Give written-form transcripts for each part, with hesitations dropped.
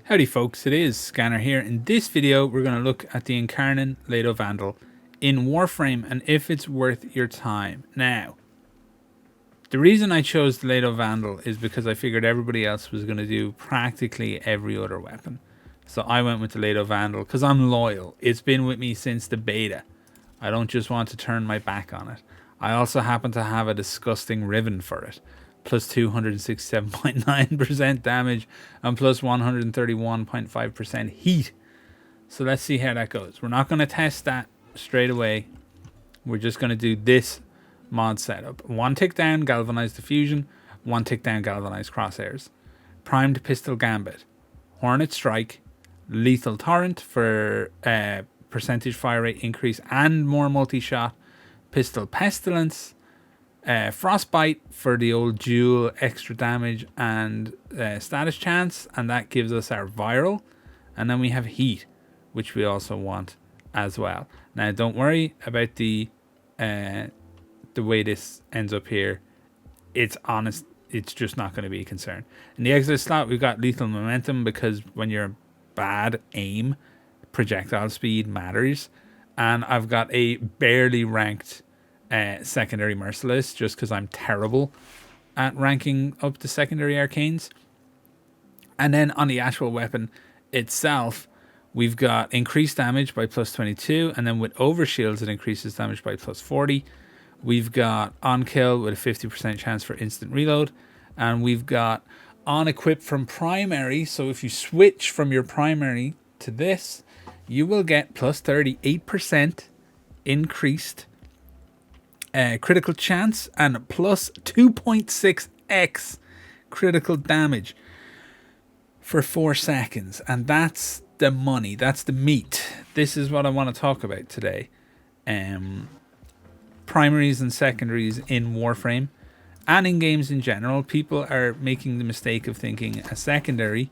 Howdy folks, it is Scanner here. In this video we're going to look at the Incarnon Lato Vandal in Warframe and if it's worth your time. Now, the reason I chose the Lato Vandal is because I figured everybody else was going to do practically every other weapon. So I went with the Lato Vandal because I'm loyal. It's been with me since the beta. I don't just want to turn my back on it. I also happen to have a disgusting ribbon for it. Plus 267.9% damage and plus 131.5% heat. So let's see how that goes. We're not going to test that straight away. We're just going to do this mod setup. 1 tick down, galvanized diffusion. 1 tick down, galvanized crosshairs. Primed pistol gambit. Hornet strike. Lethal torrent for percentage fire rate increase and more multi-shot. Pistol pestilence. Frostbite for the old dual extra damage and status chance, and that gives us our viral. And then we have heat, which we also want as well. Now don't worry about the way this ends up here. It's honest, it's just not going to be a concern. In the exit slot we've got lethal momentum because when you're bad aim, projectile speed matters. And I've got a barely ranked secondary merciless just because I'm terrible at ranking up the secondary arcanes. And then on the actual weapon itself we've got increased damage by plus 22, and then with overshields it increases damage by plus 40. We've got on kill with a 50% chance for instant reload, and we've got on equip from primary. So if you switch from your primary to this, you will get plus 38% increased critical chance and plus 2.6x critical damage for 4 seconds. And that's the money. That's the meat. This is what I want to talk about today. Primaries and secondaries in Warframe and in games in general. People are making the mistake of thinking a secondary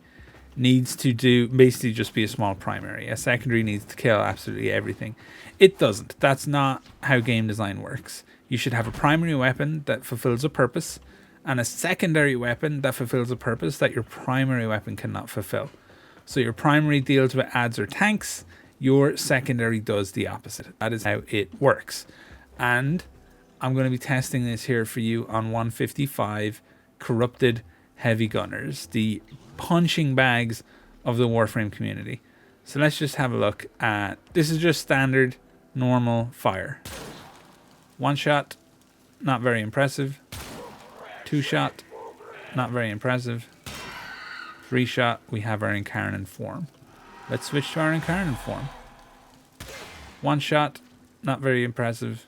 needs to do basically just be a small primary. A secondary needs to kill absolutely everything. It doesn't. That's not how game design works. You should have a primary weapon that fulfills a purpose and a secondary weapon that fulfills a purpose that your primary weapon cannot fulfill. So your primary deals with adds or tanks, your secondary does the opposite. That is how it works. And I'm going to be testing this here for you on 155 corrupted heavy gunners, the punching bags of the Warframe community. So let's just have a look at, this is just standard normal fire. 1 shot, not very impressive. 2 shot, not very impressive. 3 shot, we have our Incarnon form. Let's switch to our Incarnon form. 1 shot, not very impressive.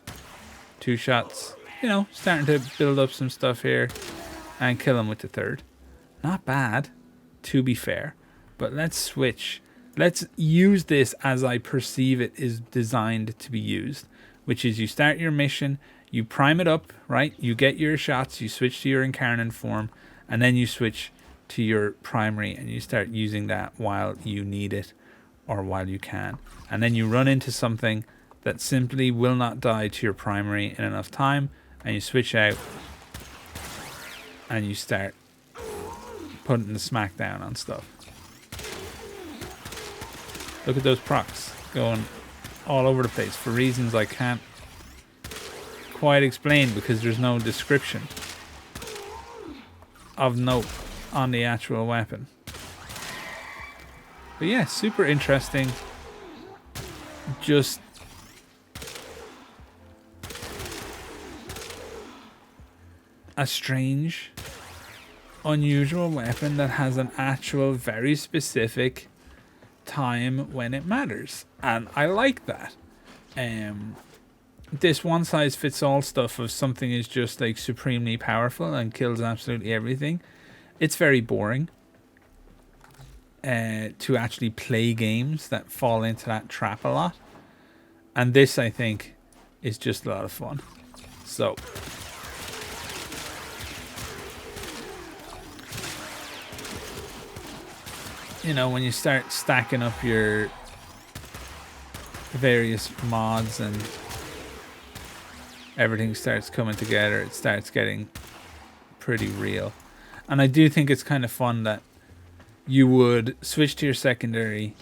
2 shots, you know, starting to build up some stuff here. And kill him with the 3rd. Not bad, to be fair. But let's switch. Let's use this as I perceive it is designed to be used. Which is you start your mission, you prime it up, right? You get your shots, you switch to your Incarnon form, and then you switch to your primary and you start using that while you need it or while you can. And then you run into something that simply will not die to your primary in enough time, and you switch out and you start putting the smack down on stuff. Look at those procs going all over the place for reasons I can't quite explain because there's no description of note on the actual weapon. But yeah, super interesting. Just a strange, unusual weapon that has an actual very specific time when it matters, and I like that. This one size fits all stuff of something is just like supremely powerful and kills absolutely everything, it's very boring to actually play games that fall into that trap a lot, and this I think is just a lot of fun. So you know, when you start stacking up your various mods and everything starts coming together, it starts getting pretty real. And I do think it's kind of fun that you would switch to your secondary,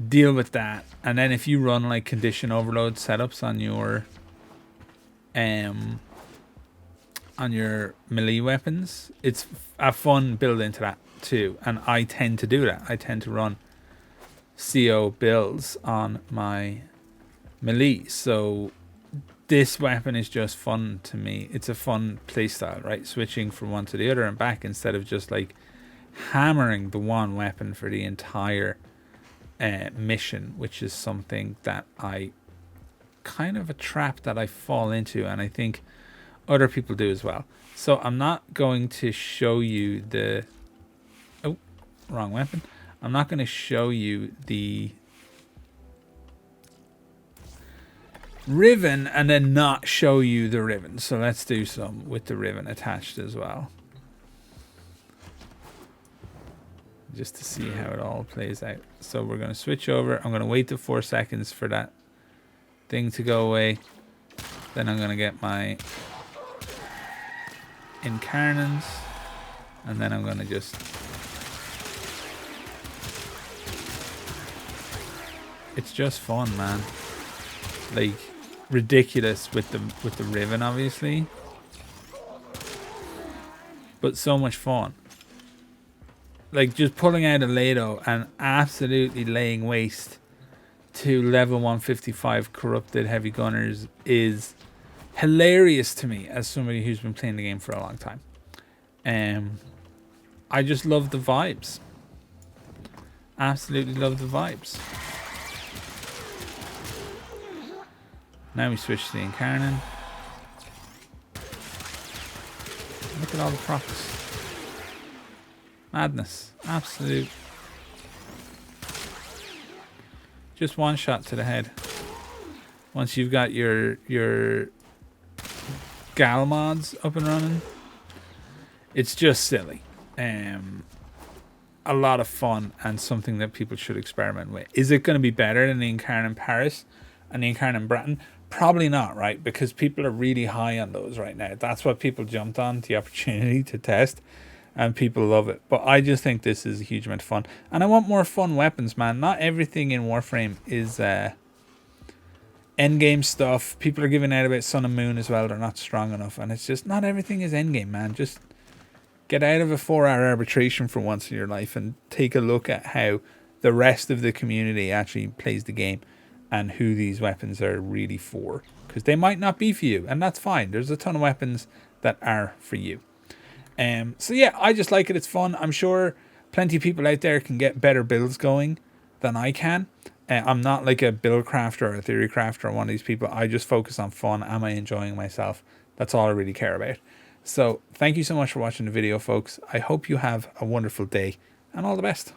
deal with that, and then if you run like condition overload setups on your melee weapons, it's a fun build into that too. And I tend to do that. I tend to run CO builds on my melee, so this weapon is just fun to me. It's a fun playstyle, right? Switching from one to the other and back instead of just like hammering the one weapon for the entire mission, which is something that I kind of a trap that I fall into, and I think other people do as well. So I'm not going to show you the wrong weapon. I'm not going to show you the Riven and then not show you the Riven. So let's do some with the Riven attached as well, just to see how it all plays out. So we're going to switch over. I'm going to wait the 4 seconds for that thing to go away. Then I'm going to get my Incarnons, and then I'm going to just it's just fun, man. Like ridiculous with the Riven, obviously, but so much fun. Like just pulling out a Lato and absolutely laying waste to level 155 corrupted heavy gunners is hilarious to me as somebody who's been playing the game for a long time. I just love the vibes. Absolutely love the vibes. Now we switch to the Incarnon. Look at all the procs. Madness. Absolute. Just one shot to the head. Once you've got your gal mods up and running, it's just silly. A lot of fun and something that people should experiment with. Is it going to be better than the Incarnon Paris and the Incarnon Breton? Probably not, right? Because people are really high on those right now. That's what people jumped on, the opportunity to test, and people love it. But I just think this is a huge amount of fun, and I want more fun weapons, man. Not everything in Warframe is endgame stuff. People are giving out about Sun and Moon as well. They're not strong enough, and it's just not everything is endgame, man. Just get out of a 4-hour arbitration for once in your life and take a look at how the rest of the community actually plays the game and who these weapons are really for, because they might not be for you, and that's fine. There's a ton of weapons that are for you. So yeah, I just like it. It's fun. I'm sure plenty of people out there can get better builds going than I can. I'm not like a build crafter or a theory crafter or one of these people. I just focus on fun. Am I enjoying myself? That's all I really care about. So thank you so much for watching the video, folks. I hope you have a wonderful day and all the best.